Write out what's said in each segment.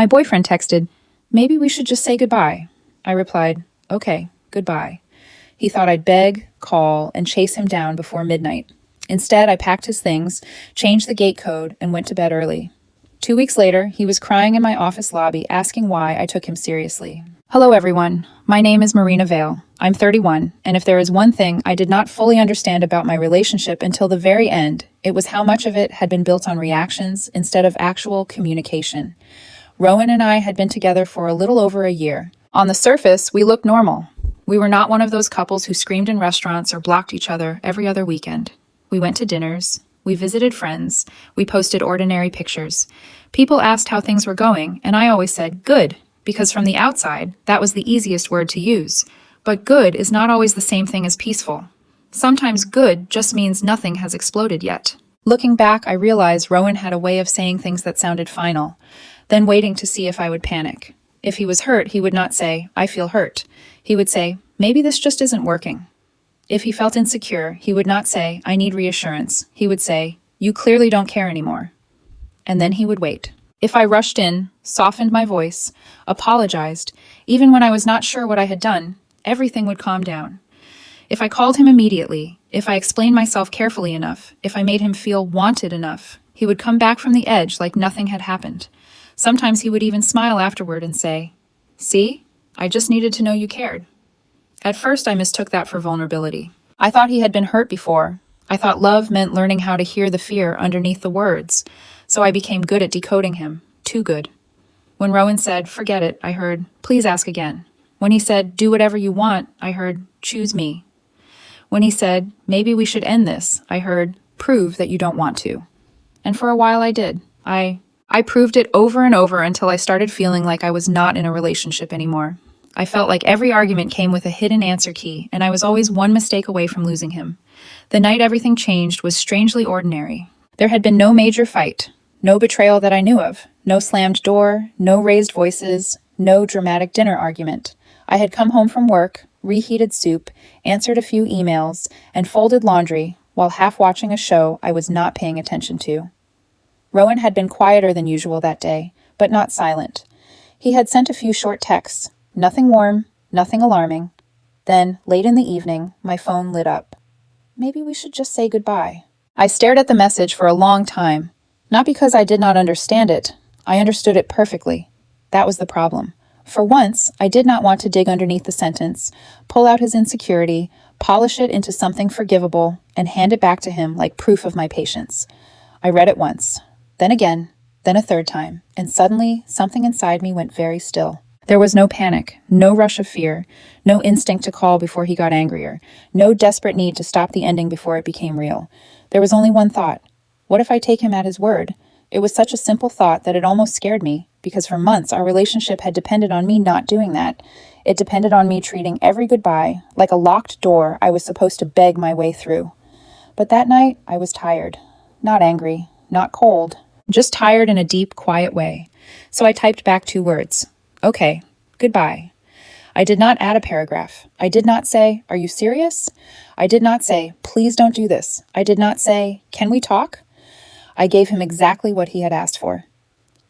My boyfriend texted, "Maybe we should just say goodbye." I replied, "Okay, goodbye." He thought I'd beg, call, and chase him down before midnight. Instead, I packed his things, changed the gate code, and went to bed early. 2 weeks later, he was crying in my office lobby, asking why I took him seriously. Hello, everyone. My name is Marina Vale. I'm 31, and if there is one thing I did not fully understand about my relationship until the very end, it was how much of it had been built on reactions instead of actual communication. Rowan and I had been together for a little over a year. On the surface, we looked normal. We were not one of those couples who screamed in restaurants or blocked each other every other weekend. We went to dinners. We visited friends. We posted ordinary pictures. People asked how things were going, and I always said, good, because from the outside, that was the easiest word to use. But good is not always the same thing as peaceful. Sometimes good just means nothing has exploded yet. Looking back, I realized Rowan had a way of saying things that sounded final, then waiting to see if I would panic. If he was hurt, he would not say, "I feel hurt." He would say, "Maybe this just isn't working." If he felt insecure, he would not say, "I need reassurance." He would say, "You clearly don't care anymore." And then he would wait. If I rushed in, softened my voice, apologized, even when I was not sure what I had done, everything would calm down. If I called him immediately, if I explained myself carefully enough, if I made him feel wanted enough, he would come back from the edge like nothing had happened. Sometimes he would even smile afterward and say, "See, I just needed to know you cared." At first, I mistook that for vulnerability. I thought he had been hurt before. I thought love meant learning how to hear the fear underneath the words. So I became good at decoding him. Too good. When Rowan said, "Forget it," I heard, "Please ask again." When he said, "Do whatever you want," I heard, "Choose me." When he said, "Maybe we should end this," I heard, "Prove that you don't want to." And for a while I did. I proved it over and over until I started feeling like I was not in a relationship anymore. I felt like every argument came with a hidden answer key, and I was always one mistake away from losing him. The night everything changed was strangely ordinary. There had been no major fight, no betrayal that I knew of, no slammed door, no raised voices, no dramatic dinner argument. I had come home from work, reheated soup, answered a few emails, and folded laundry while half watching a show I was not paying attention to. Rowan had been quieter than usual that day, but not silent. He had sent a few short texts, nothing warm, nothing alarming. Then, late in the evening, my phone lit up. "Maybe we should just say goodbye." I stared at the message for a long time, not because I did not understand it. I understood it perfectly. That was the problem. For once, I did not want to dig underneath the sentence, pull out his insecurity, polish it into something forgivable, and hand it back to him like proof of my patience. I read it once, then again, then a third time, and suddenly something inside me went very still. There was no panic, no rush of fear, no instinct to call before he got angrier, no desperate need to stop the ending before it became real. There was only one thought. What if I take him at his word? It was such a simple thought that it almost scared me, because for months our relationship had depended on me not doing that. It depended on me treating every goodbye like a locked door I was supposed to beg my way through. But that night, I was tired. Not angry, not cold, just tired in a deep, quiet way. So I typed back 2 words. "Okay, goodbye." I did not add a paragraph. I did not say, "Are you serious?" I did not say, "Please don't do this." I did not say, "Can we talk?" I gave him exactly what he had asked for.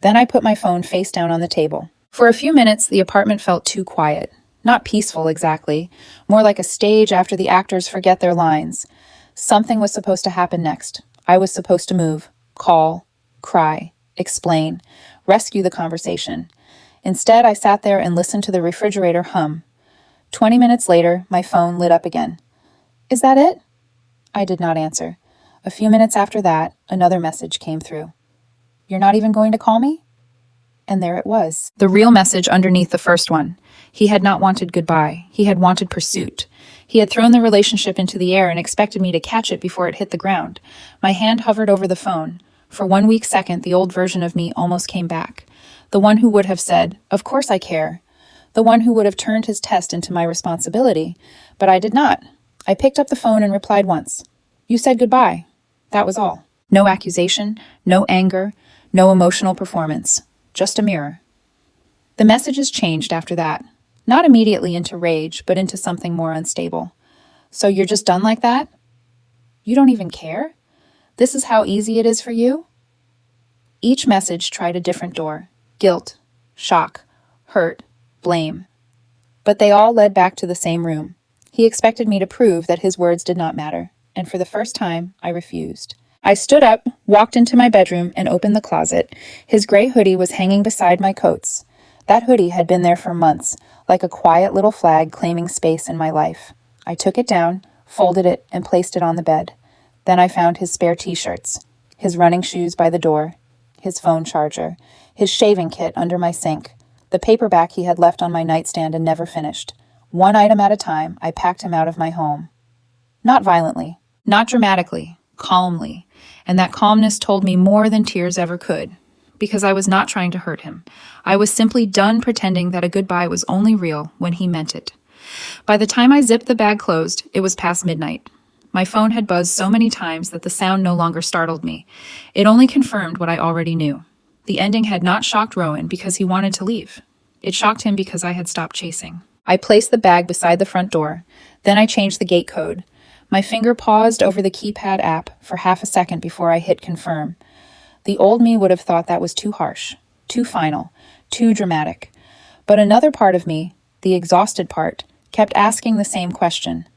Then I put my phone face down on the table. For a few minutes, the apartment felt too quiet. Not peaceful exactly, more like a stage after the actors forget their lines. Something was supposed to happen next. I was supposed to move, call, cry, explain, rescue the conversation. Instead, I sat there and listened to the refrigerator hum. 20 minutes later, my phone lit up again. "Is that it?" I did not answer. A few minutes after that, another message came through. "You're not even going to call me?" And there it was. The real message underneath the first one. He had not wanted goodbye. He had wanted pursuit. He had thrown the relationship into the air and expected me to catch it before it hit the ground. My hand hovered over the phone. For 1 weak second, the old version of me almost came back. The one who would have said, "Of course I care." The one who would have turned his test into my responsibility. But I did not. I picked up the phone and replied once. "You said goodbye." That was all. No accusation, no anger, no emotional performance. Just a mirror. The messages changed after that. Not immediately into rage, but into something more unstable. "So you're just done like that? You don't even care? This is how easy it is for you?" Each message tried a different door. Guilt, shock, hurt, blame. But they all led back to the same room. He expected me to prove that his words did not matter, and for the first time, I refused. I stood up, walked into my bedroom, and opened the closet. His gray hoodie was hanging beside my coats. That hoodie had been there for months, like a quiet little flag claiming space in my life. I took it down, folded it, and placed it on the bed. Then I found his spare t-shirts, his running shoes by the door, his phone charger, his shaving kit under my sink, the paperback he had left on my nightstand and never finished. One item at a time, I packed him out of my home. Not violently, not dramatically, calmly, and that calmness told me more than tears ever could, because I was not trying to hurt him. I was simply done pretending that a goodbye was only real when he meant it. By the time I zipped the bag closed, it was past midnight. My phone had buzzed so many times that the sound no longer startled me. It only confirmed what I already knew. The ending had not shocked Rowan because he wanted to leave. It shocked him because I had stopped chasing. I placed the bag beside the front door. Then I changed the gate code. My finger paused over the keypad app for half a second before I hit confirm. The old me would have thought that was too harsh, too final, too dramatic. But another part of me, the exhausted part, kept asking the same question.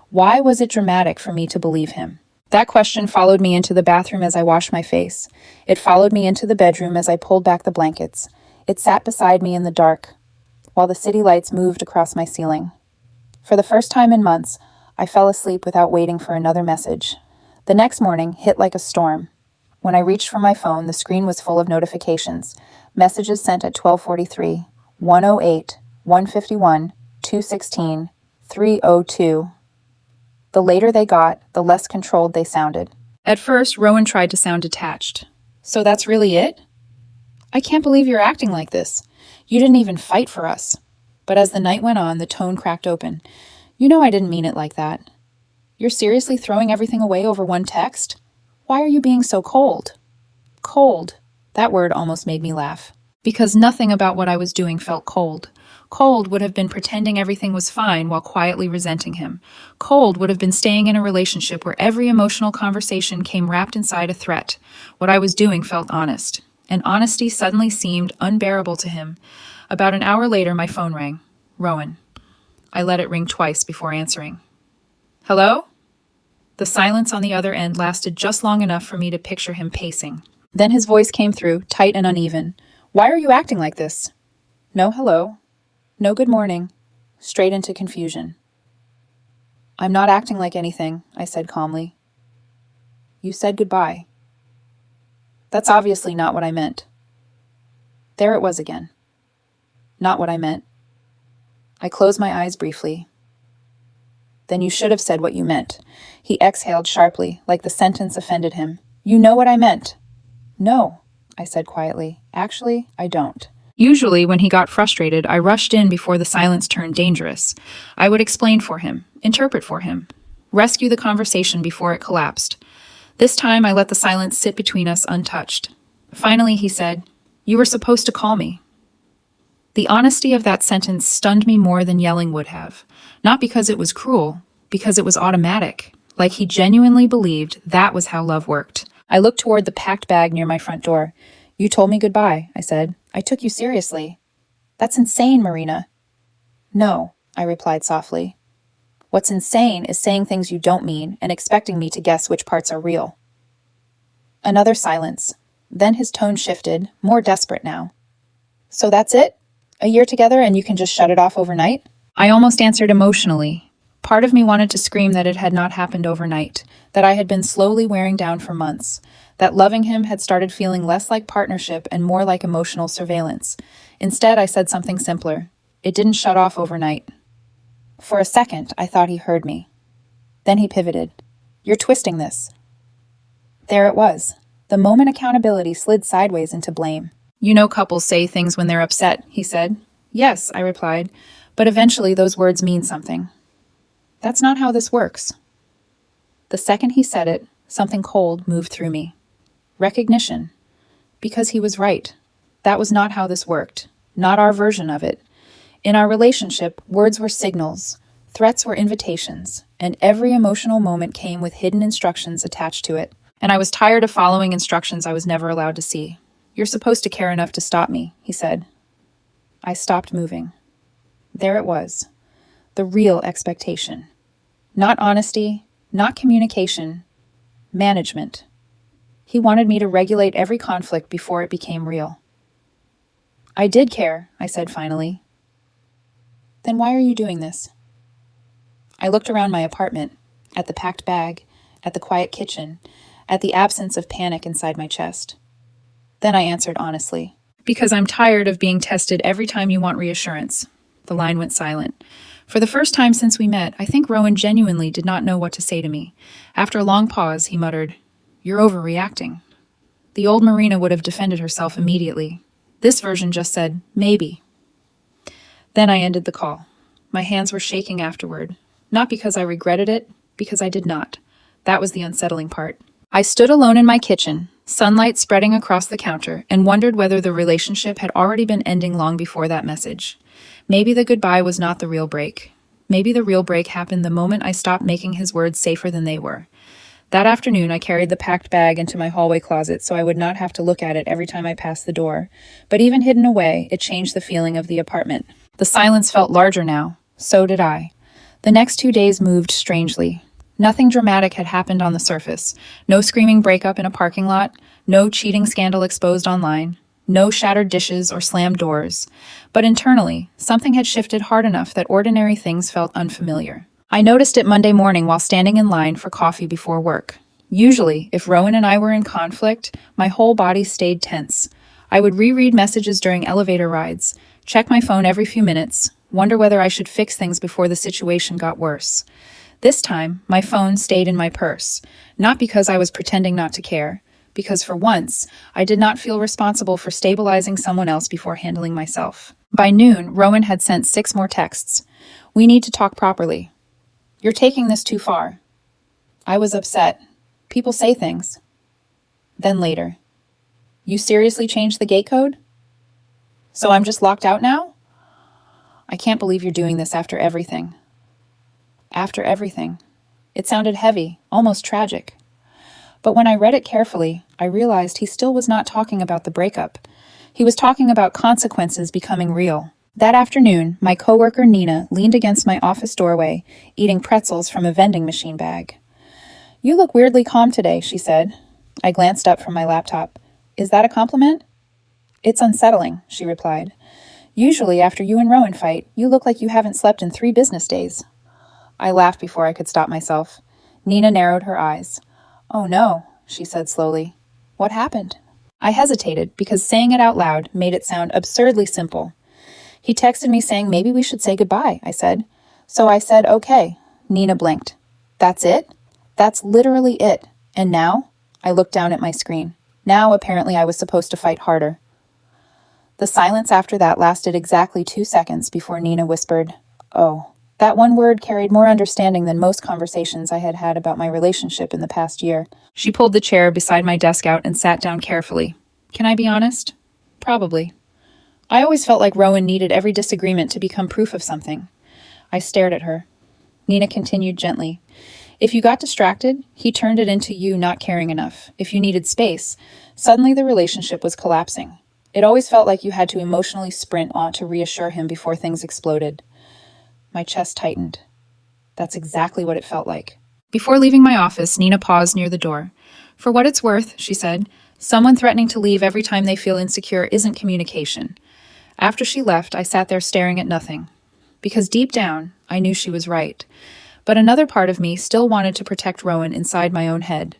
Why was it dramatic for me to believe him? That question followed me into the bathroom as I washed my face. It followed me into the bedroom as I pulled back the blankets. It sat beside me in the dark, while the city lights moved across my ceiling. For the first time in months, I fell asleep without waiting for another message. The next morning hit like a storm. When I reached for my phone, the screen was full of notifications. Messages sent at 12:43, 1:08, 1:51, 2:16, 3:02. The later they got, the less controlled they sounded. At first, Rowan tried to sound detached. So that's really it? I can't believe you're acting like this. You didn't even fight for us. But as the night went on, the tone cracked open. You know I didn't mean it like that. You're seriously throwing everything away over one text? Why are you being so cold? Cold. That word almost made me laugh. Because nothing about what I was doing felt cold. Cold would have been pretending everything was fine while quietly resenting him. Cold would have been staying in a relationship where every emotional conversation came wrapped inside a threat. What I was doing felt honest. And honesty suddenly seemed unbearable to him. About an hour later, my phone rang. Rowan. I let it ring twice before answering. Hello? The silence on the other end lasted just long enough for me to picture him pacing. Then his voice came through, tight and uneven. Why are you acting like this? No hello. No good morning. Straight into confusion. I'm not acting like anything, I said calmly. You said goodbye. That's obviously not what I meant. There it was again. Not what I meant. I closed my eyes briefly. Then you should have said what you meant. He exhaled sharply, like the sentence offended him. You know what I meant. No, I said quietly. Actually, I don't. Usually, when he got frustrated, I rushed in before the silence turned dangerous. I would explain for him, interpret for him, rescue the conversation before it collapsed. This time, I let the silence sit between us untouched. Finally, he said, You were supposed to call me. The honesty of that sentence stunned me more than yelling would have. Not because it was cruel, because it was automatic, like he genuinely believed that was how love worked. I looked toward the packed bag near my front door. You told me goodbye, I said. I took you seriously. That's insane, Marina. No, I replied softly. What's insane is saying things you don't mean and expecting me to guess which parts are real. Another silence. Then his tone shifted, more desperate now. So that's it? A year together and you can just shut it off overnight? I almost answered emotionally. Part of me wanted to scream that it had not happened overnight, that I had been slowly wearing down for months, that loving him had started feeling less like partnership and more like emotional surveillance. Instead, I said something simpler. It didn't shut off overnight. For a second, I thought he heard me. Then he pivoted. You're twisting this. There it was. The moment accountability slid sideways into blame. You know couples say things when they're upset, he said. Yes, I replied, but eventually those words mean something. That's not how this works. The second he said it, something cold moved through me. Recognition. Because he was right. That was not how this worked. Not our version of it. In our relationship, words were signals, threats were invitations, and every emotional moment came with hidden instructions attached to it. And I was tired of following instructions I was never allowed to see. You're supposed to care enough to stop me, he said. I stopped moving. There it was, the real expectation. Not honesty, not communication, management. He wanted me to regulate every conflict before it became real. I did care, I said finally. Then why are you doing this? I looked around my apartment, at the packed bag, at the quiet kitchen, at the absence of panic inside my chest. Then I answered honestly. Because I'm tired of being tested every time you want reassurance. The line went silent. For the first time since we met, I think Rowan genuinely did not know what to say to me. After a long pause, he muttered, "You're overreacting." The old Marina would have defended herself immediately. This version just said, "Maybe." Then I ended the call. My hands were shaking afterward. Not because I regretted it, because I did not. That was the unsettling part. I stood alone in my kitchen, sunlight spreading across the counter, and wondered whether the relationship had already been ending long before that message. Maybe the goodbye was not the real break. Maybe the real break happened the moment I stopped making his words safer than they were. That afternoon, I carried the packed bag into my hallway closet so I would not have to look at it every time I passed the door. But even hidden away, it changed the feeling of the apartment. The silence felt larger now. So did I. The next 2 days moved strangely. Nothing dramatic had happened on the surface. No screaming breakup in a parking lot. No cheating scandal exposed online. No shattered dishes or slammed doors. But internally, something had shifted hard enough that ordinary things felt unfamiliar. I noticed it Monday morning while standing in line for coffee before work. Usually, if Rowan and I were in conflict, my whole body stayed tense. I would reread messages during elevator rides, check my phone every few minutes, wonder whether I should fix things before the situation got worse. This time, my phone stayed in my purse, not because I was pretending not to care, because for once, I did not feel responsible for stabilizing someone else before handling myself. By noon, Rowan had sent 6 more texts. "We need to talk properly." "You're taking this too far." I was upset. People say things. Then later, "You seriously changed the gate code? So I'm just locked out now? I can't believe you're doing this after everything." After everything. It sounded heavy, almost tragic. But when I read it carefully, I realized he still was not talking about the breakup. He was talking about consequences becoming real. That afternoon, my coworker Nina leaned against my office doorway, eating pretzels from a vending machine bag. "You look weirdly calm today," she said. I glanced up from my laptop. "Is that a compliment?" "It's unsettling," she replied. "Usually after you and Rowan fight, you look like you haven't slept in 3 business days." I laughed before I could stop myself. Nina narrowed her eyes. "Oh no," she said slowly. "What happened?" I hesitated because saying it out loud made it sound absurdly simple. "He texted me saying maybe we should say goodbye," I said. "So I said okay." Nina blinked. "That's it?" "That's literally it. And now?" I looked down at my screen. Now apparently I was supposed to fight harder. The silence after that lasted exactly 2 seconds before Nina whispered, "Oh." That one word carried more understanding than most conversations I had had about my relationship in the past year. She pulled the chair beside my desk out and sat down carefully. "Can I be honest? Probably. I always felt like Rowan needed every disagreement to become proof of something." I stared at her. Nina continued gently. "If you got distracted, he turned it into you not caring enough. If you needed space, suddenly the relationship was collapsing. It always felt like you had to emotionally sprint on to reassure him before things exploded." My chest tightened. That's exactly what it felt like. Before leaving my office, Nina paused near the door. "For what it's worth," she said, "someone threatening to leave every time they feel insecure isn't communication." After she left, I sat there staring at nothing. Because deep down, I knew she was right. But another part of me still wanted to protect Rowan inside my own head.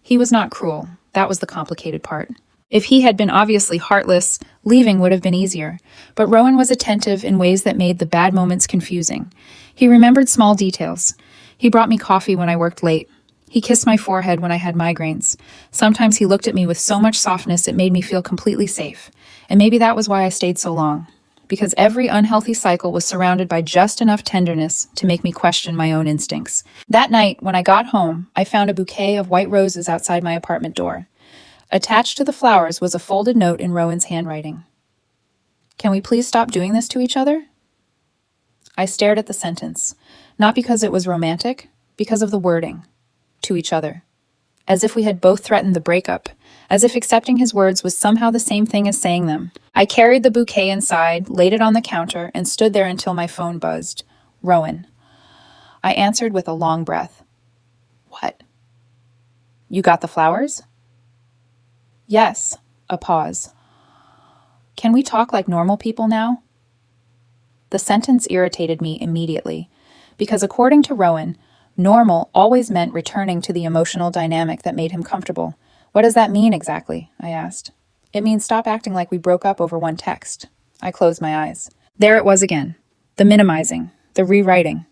He was not cruel. That was the complicated part. If he had been obviously heartless, leaving would have been easier. But Rowan was attentive in ways that made the bad moments confusing. He remembered small details. He brought me coffee when I worked late. He kissed my forehead when I had migraines. Sometimes he looked at me with so much softness it made me feel completely safe. And maybe that was why I stayed so long. Because every unhealthy cycle was surrounded by just enough tenderness to make me question my own instincts. That night, when I got home, I found a bouquet of white roses outside my apartment door. Attached to the flowers was a folded note in Rowan's handwriting. "Can we please stop doing this to each other?" I stared at the sentence, not because it was romantic, because of the wording. To each other. as if we had both threatened the breakup, as if accepting his words was somehow the same thing as saying them. I carried the bouquet inside, laid it on the counter, and stood there until my phone buzzed. Rowan. I answered with a long breath. What? You got the flowers? Yes. A pause. Can we talk like normal people now? The sentence irritated me immediately, because according to Rowan, normal always meant returning to the emotional dynamic that made him comfortable. What does that mean exactly? I asked. It means stop acting like we broke up over one text. I closed my eyes. There it was again. The minimizing, the rewriting.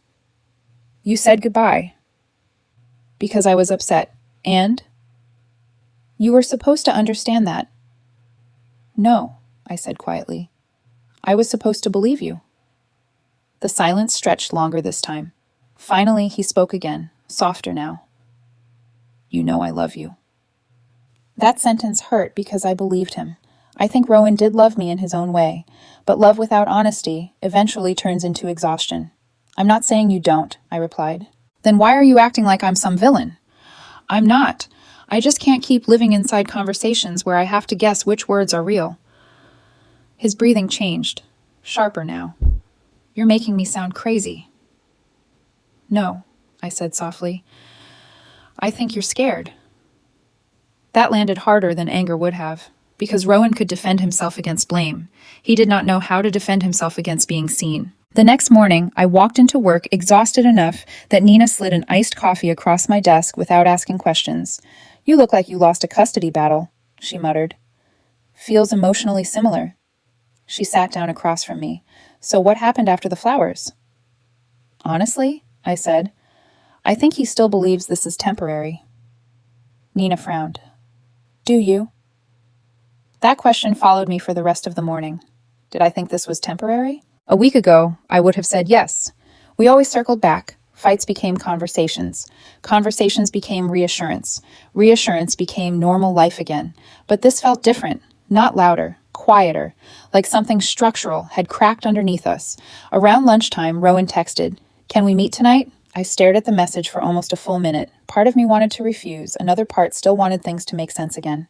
You said goodbye. Because I was upset. And? You were supposed to understand that. No, I said quietly. I was supposed to believe you. The silence stretched longer this time. Finally, he spoke again, softer now. You know I love you. That sentence hurt because I believed him. I think Rowan did love me in his own way, but love without honesty eventually turns into exhaustion. I'm not saying you don't, I replied. Then why are you acting like I'm some villain? I'm not. I just can't keep living inside conversations where I have to guess which words are real. His breathing changed, sharper now. You're making me sound crazy. No, I said softly. I think you're scared. That landed harder than anger would have, because Rowan could defend himself against blame. He did not know how to defend himself against being seen. The next morning, I walked into work exhausted enough that Nina slid an iced coffee across my desk without asking questions. You look like you lost a custody battle, she muttered. Feels emotionally similar. She sat down across from me. So what happened after the flowers? Honestly, I said, I think he still believes this is temporary. Nina frowned. Do you? That question followed me for the rest of the morning. Did I think this was temporary? A week ago, I would have said yes. We always circled back. Fights became conversations. Conversations became reassurance. Reassurance became normal life again. But this felt different, not louder, quieter, like something structural had cracked underneath us. Around lunchtime, Rowan texted, Can we meet tonight? I stared at the message for almost a full minute. Part of me wanted to refuse. Another part still wanted things to make sense again.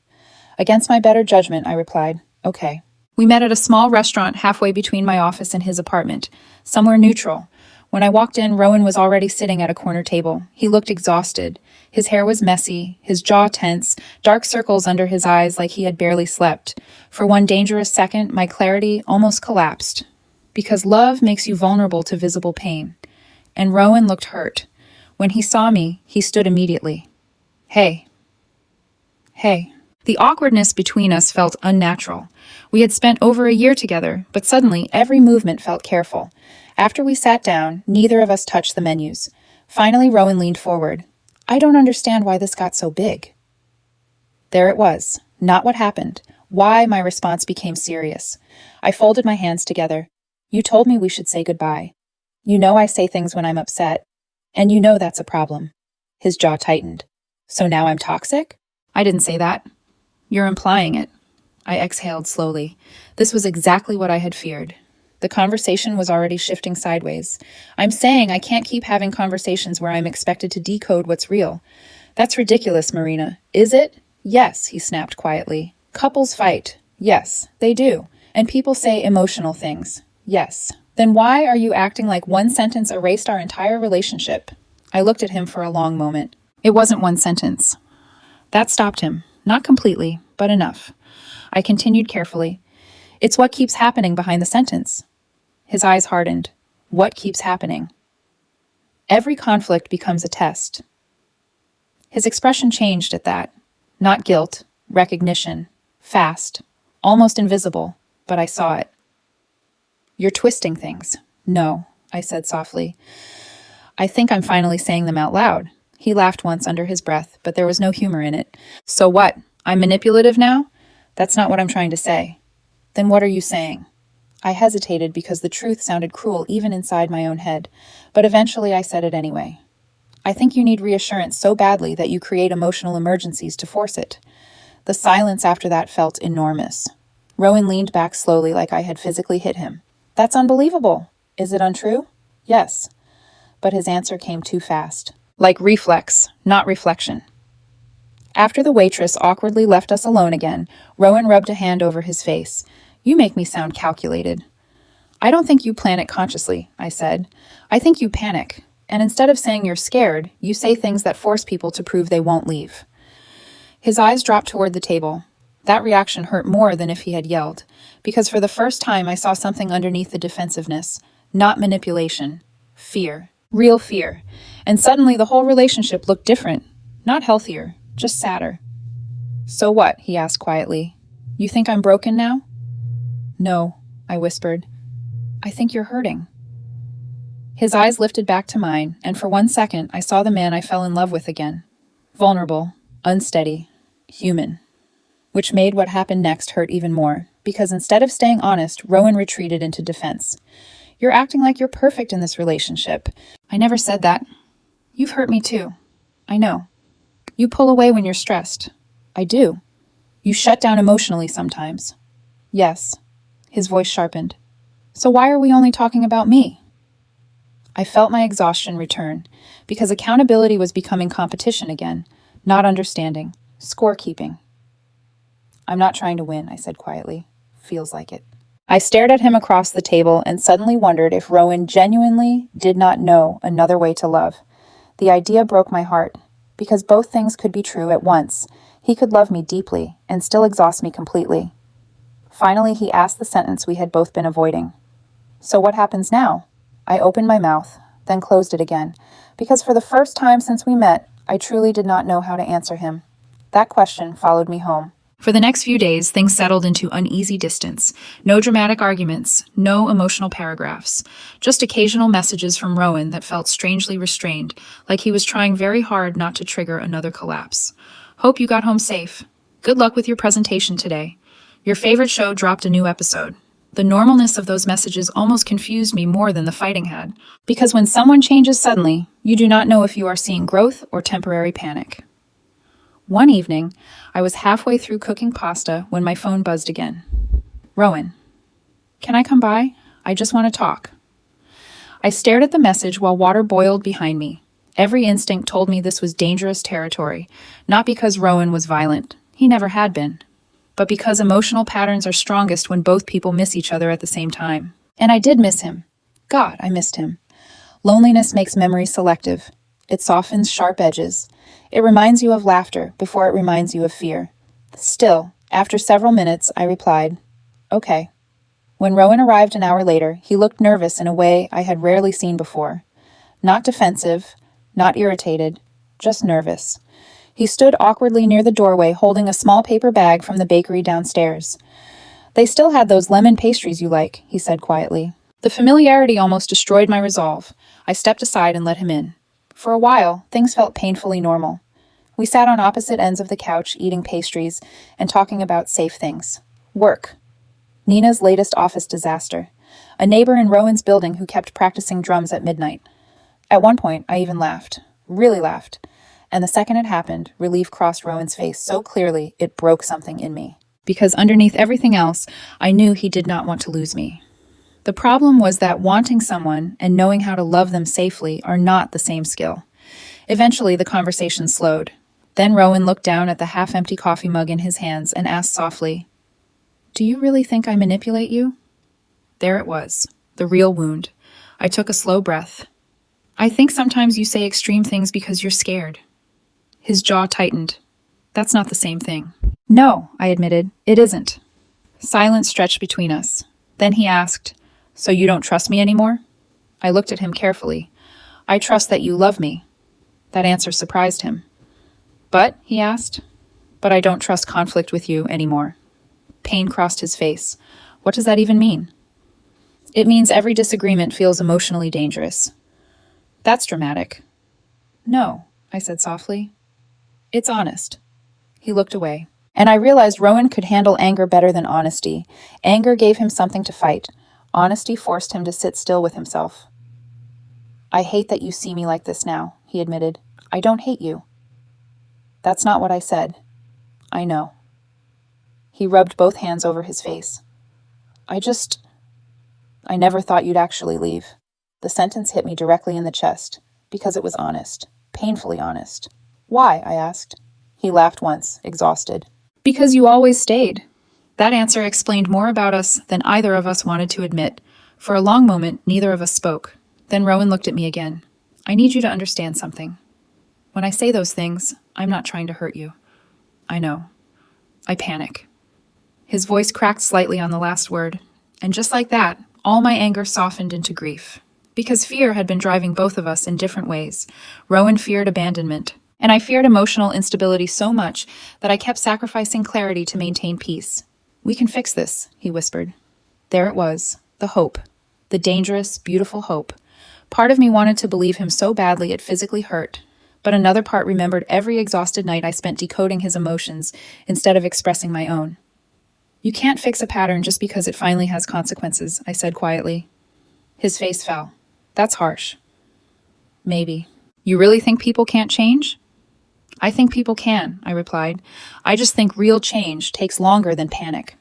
Against my better judgment, I replied, Okay. We met at a small restaurant halfway between my office and his apartment, somewhere neutral. When I walked in, Rowan was already sitting at a corner table. He looked exhausted. His hair was messy, his jaw tense, dark circles under his eyes like he had barely slept. For one dangerous second, my clarity almost collapsed. Because love makes you vulnerable to visible pain. And Rowan looked hurt. When he saw me, he stood immediately. Hey. Hey. The awkwardness between us felt unnatural. We had spent over a year together, but suddenly every movement felt careful. After we sat down, neither of us touched the menus. Finally, Rowan leaned forward. I don't understand why this got so big. There it was. Not what happened. Why my response became serious. I folded my hands together. You told me we should say goodbye. You know I say things when I'm upset. And you know that's a problem. His jaw tightened. So now I'm toxic? I didn't say that. You're implying it. I exhaled slowly. This was exactly what I had feared. The conversation was already shifting sideways. I'm saying I can't keep having conversations where I'm expected to decode what's real. That's ridiculous, Marina. Is it? Yes, he snapped quietly. Couples fight. Yes, they do. And people say emotional things. Yes. Then why are you acting like one sentence erased our entire relationship? I looked at him for a long moment. It wasn't one sentence. That stopped him. Not completely, but enough. I continued carefully. It's what keeps happening behind the sentence. His eyes hardened. What keeps happening? Every conflict becomes a test. His expression changed at that. Not guilt, recognition, fast, almost invisible, but I saw it. You're twisting things. No, I said softly. I think I'm finally saying them out loud. He laughed once under his breath, but there was no humor in it. So what? I'm manipulative now? That's not what I'm trying to say. Then what are you saying? I hesitated because the truth sounded cruel even inside my own head, but eventually I said it anyway. I think you need reassurance so badly that you create emotional emergencies to force it. The silence after that felt enormous. Rowan leaned back slowly like I had physically hit him. That's unbelievable. Is it untrue? Yes. But his answer came too fast. Like reflex, not reflection. After the waitress awkwardly left us alone again, Rowan rubbed a hand over his face. You make me sound calculated. I don't think you plan it consciously, I said. I think you panic. And instead of saying you're scared, you say things that force people to prove they won't leave. His eyes dropped toward the table. That reaction hurt more than if he had yelled, because for the first time I saw something underneath the defensiveness, not manipulation, fear, real fear. And suddenly the whole relationship looked different, not healthier, just sadder. So what? He asked quietly. You think I'm broken now? No, I whispered. I think you're hurting. His eyes lifted back to mine, and for 1 second I saw the man I fell in love with again. Vulnerable, unsteady, human. Which made what happened next hurt even more, because instead of staying honest, Rowan retreated into defense. You're acting like you're perfect in this relationship. I never said that. You've hurt me too. I know. You pull away when you're stressed. I do. You shut down emotionally sometimes. Yes. His voice sharpened. So why are we only talking about me? I felt my exhaustion return, because accountability was becoming competition again, not understanding, scorekeeping. I'm not trying to win, I said quietly. Feels like it. I stared at him across the table and suddenly wondered if Rowan genuinely did not know another way to love. The idea broke my heart, because both things could be true at once. He could love me deeply and still exhaust me completely. Finally, he asked the sentence we had both been avoiding. So what happens now? I opened my mouth, then closed it again, because for the first time since we met, I truly did not know how to answer him. That question followed me home. For the next few days, things settled into uneasy distance. No dramatic arguments, no emotional paragraphs. Just occasional messages from Rowan that felt strangely restrained, like he was trying very hard not to trigger another collapse. Hope you got home safe. Good luck with your presentation today. Your favorite show dropped a new episode. The normalness of those messages almost confused me more than the fighting had. Because when someone changes suddenly, you do not know if you are seeing growth or temporary panic. One evening, I was halfway through cooking pasta when my phone buzzed again. Rowan. Can I come by? I just want to talk. I stared at the message while water boiled behind me. Every instinct told me this was dangerous territory, not because Rowan was violent. He never had been. But because emotional patterns are strongest when both people miss each other at the same time. And I did miss him. God, I missed him. Loneliness makes memory selective. It softens sharp edges. It reminds you of laughter before it reminds you of fear. Still, after several minutes, I replied, okay. When Rowan arrived an hour later, he looked nervous in a way I had rarely seen before. Not defensive, not irritated, just nervous. He stood awkwardly near the doorway holding a small paper bag from the bakery downstairs. They still had those lemon pastries you like, he said quietly. The familiarity almost destroyed my resolve. I stepped aside and let him in. For a while, things felt painfully normal. We sat on opposite ends of the couch eating pastries and talking about safe things. Work. Nina's latest office disaster. A neighbor in Rowan's building who kept practicing drums at midnight. At one point, I even laughed. Really laughed. And the second it happened, relief crossed Rowan's face so clearly it broke something in me. Because underneath everything else, I knew he did not want to lose me. The problem was that wanting someone and knowing how to love them safely are not the same skill. Eventually, the conversation slowed. Then Rowan looked down at the half-empty coffee mug in his hands and asked softly, "Do you really think I manipulate you?" There it was, the real wound. I took a slow breath. "I think sometimes you say extreme things because you're scared." His jaw tightened. "That's not the same thing." "No," I admitted, "it isn't." Silence stretched between us. Then he asked, "So you don't trust me anymore?" I looked at him carefully. "I trust that you love me." That answer surprised him. "But," he asked, "but I don't trust conflict with you anymore." Pain crossed his face. "What does that even mean?" "It means every disagreement feels emotionally dangerous." "That's dramatic." "No," I said softly. "It's honest." He looked away. And I realized Rowan could handle anger better than honesty. Anger gave him something to fight. Honesty forced him to sit still with himself. "I hate that you see me like this now," he admitted. "I don't hate you." "That's not what I said." "I know." He rubbed both hands over his face. I never thought you'd actually leave." The sentence hit me directly in the chest, because it was honest, painfully honest. "Why?" I asked. He laughed once, exhausted. Because you always stayed. That answer explained more about us than either of us wanted to admit. For a long moment, neither of us spoke. Then Rowan looked at me again. I need you to understand something. When I say those things, I'm not trying to hurt you. I know. I panic. His voice cracked slightly on the last word, and just like that, all my anger softened into grief. Because fear had been driving both of us in different ways. Rowan feared abandonment, and I feared emotional instability so much that I kept sacrificing clarity to maintain peace. We can fix this, he whispered. There it was, the hope. The dangerous, beautiful hope. Part of me wanted to believe him so badly it physically hurt, but another part remembered every exhausted night I spent decoding his emotions instead of expressing my own. You can't fix a pattern just because it finally has consequences, I said quietly. His face fell. That's harsh. Maybe. You really think people can't change? I think people can, I replied. I just think real change takes longer than panic.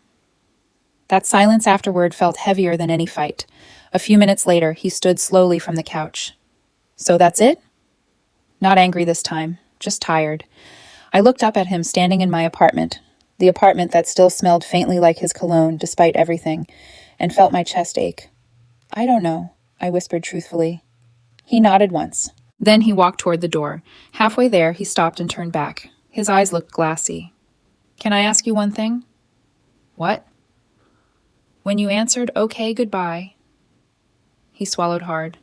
That silence afterward felt heavier than any fight. A few minutes later, he stood slowly from the couch. So that's it? Not angry this time, just tired. I looked up at him standing in my apartment, the apartment that still smelled faintly like his cologne despite everything, and felt my chest ache. I don't know, I whispered truthfully. He nodded once. Then he walked toward the door. Halfway there, he stopped and turned back. His eyes looked glassy. Can I ask you one thing? What? When you answered, okay, goodbye. He swallowed hard.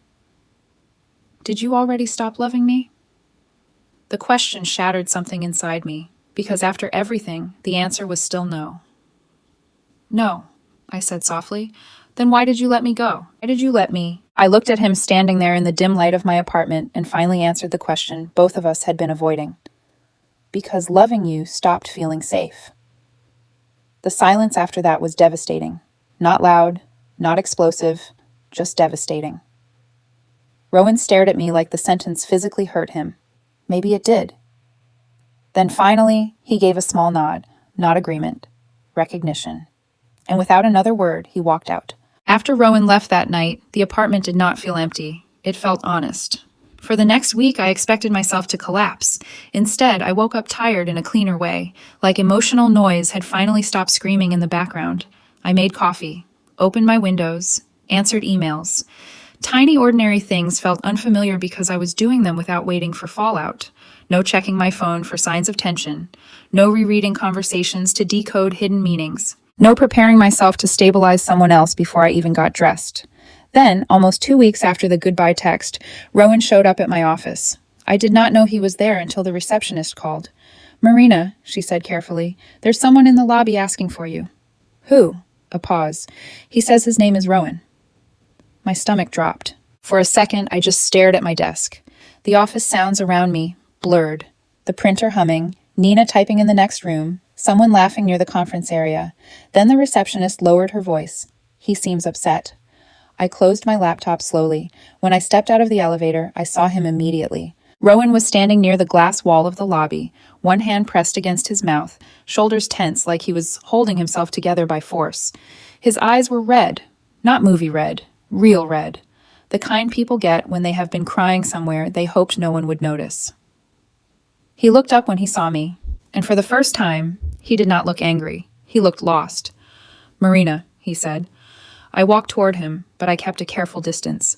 Did you already stop loving me? The question shattered something inside me, because after everything, the answer was still no. No, I said softly. Then why did you let me go? Why did you let me? I looked at him standing there in the dim light of my apartment and finally answered the question both of us had been avoiding. Because loving you stopped feeling safe. The silence after that was devastating. Not loud, not explosive, just devastating. Rowan stared at me like the sentence physically hurt him. Maybe it did. Then finally, he gave a small nod, not agreement, recognition. And without another word, he walked out. After Rowan left that night, the apartment did not feel empty. It felt honest. For the next week, I expected myself to collapse. Instead, I woke up tired in a cleaner way, like emotional noise had finally stopped screaming in the background. I made coffee, opened my windows, answered emails. Tiny ordinary things felt unfamiliar because I was doing them without waiting for fallout. No checking my phone for signs of tension. No rereading conversations to decode hidden meanings. No preparing myself to stabilize someone else before I even got dressed. Then, almost 2 weeks after the goodbye text, Rowan showed up at my office. I did not know he was there until the receptionist called. Marina, she said carefully, there's someone in the lobby asking for you. Who? A pause. He says his name is Rowan. My stomach dropped. For a second, I just stared at my desk. The office sounds around me, blurred. The printer humming, Nina typing in the next room, someone laughing near the conference area. Then the receptionist lowered her voice. He seems upset. I closed my laptop slowly. When I stepped out of the elevator, I saw him immediately. Rowan was standing near the glass wall of the lobby, one hand pressed against his mouth, shoulders tense like he was holding himself together by force. His eyes were red, not movie red, real red. The kind people get when they have been crying somewhere they hoped no one would notice. He looked up when he saw me, and for the first time, he did not look angry. He looked lost. Marina, he said. I walked toward him, but I kept a careful distance.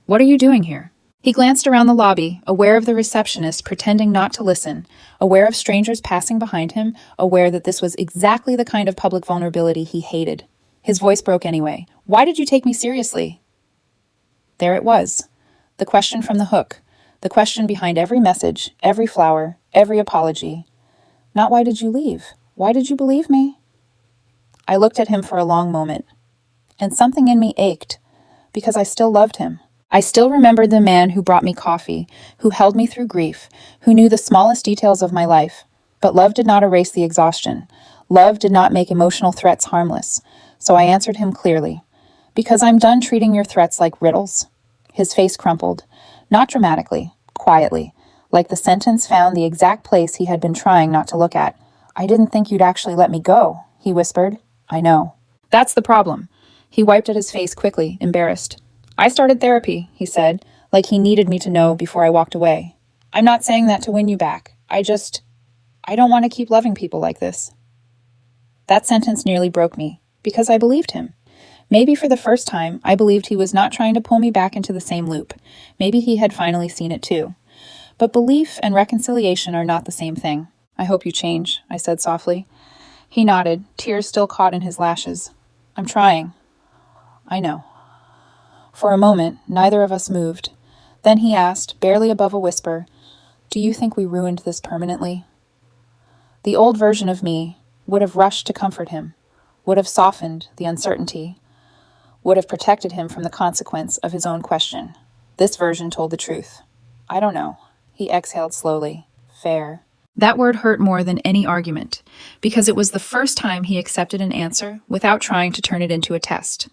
What are you doing here? He glanced around the lobby, aware of the receptionist pretending not to listen, aware of strangers passing behind him, aware that this was exactly the kind of public vulnerability he hated. His voice broke anyway. Why did you take me seriously? There it was. The question from the hook. The question behind every message, every flower, every apology. Not why did you leave? Why did you believe me? I looked at him for a long moment, and something in me ached, because I still loved him. I still remembered the man who brought me coffee, who held me through grief, who knew the smallest details of my life. But love did not erase the exhaustion. Love did not make emotional threats harmless. So I answered him clearly. Because I'm done treating your threats like riddles. His face crumpled. Not dramatically, quietly, like the sentence found the exact place he had been trying not to look at. I didn't think you'd actually let me go, he whispered. I know. That's the problem. He wiped at his face quickly, embarrassed. I started therapy, he said, like he needed me to know before I walked away. I'm not saying that to win you back. I don't want to keep loving people like this. That sentence nearly broke me, because I believed him. Maybe for the first time, I believed he was not trying to pull me back into the same loop. Maybe he had finally seen it too. But belief and reconciliation are not the same thing. I hope you change, I said softly. He nodded, tears still caught in his lashes. I'm trying. I know. For a moment, neither of us moved. Then he asked, barely above a whisper, do you think we ruined this permanently? The old version of me would have rushed to comfort him, would have softened the uncertainty, would have protected him from the consequence of his own question. This version told the truth. I don't know. He exhaled slowly. Fair. That word hurt more than any argument, because it was the first time he accepted an answer without trying to turn it into a test.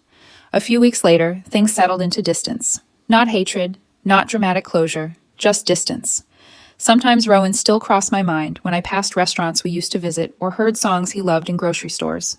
A few weeks later, things settled into distance. Not hatred, not dramatic closure, just distance. Sometimes Rowan still crossed my mind when I passed restaurants we used to visit or heard songs he loved in grocery stores.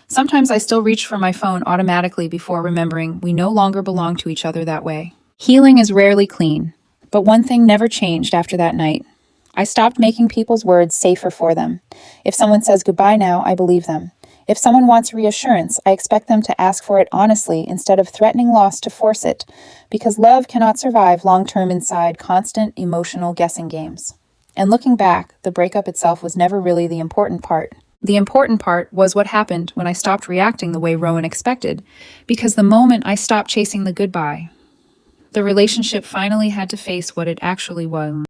Sometimes I still reached for my phone automatically before remembering we no longer belong to each other that way. Healing is rarely clean, but one thing never changed after that night. I stopped making people's words safer for them. If someone says goodbye now, I believe them. If someone wants reassurance, I expect them to ask for it honestly instead of threatening loss to force it, because love cannot survive long-term inside constant emotional guessing games. And looking back, the breakup itself was never really the important part. The important part was what happened when I stopped reacting the way Rowan expected, because the moment I stopped chasing the goodbye, the relationship finally had to face what it actually was.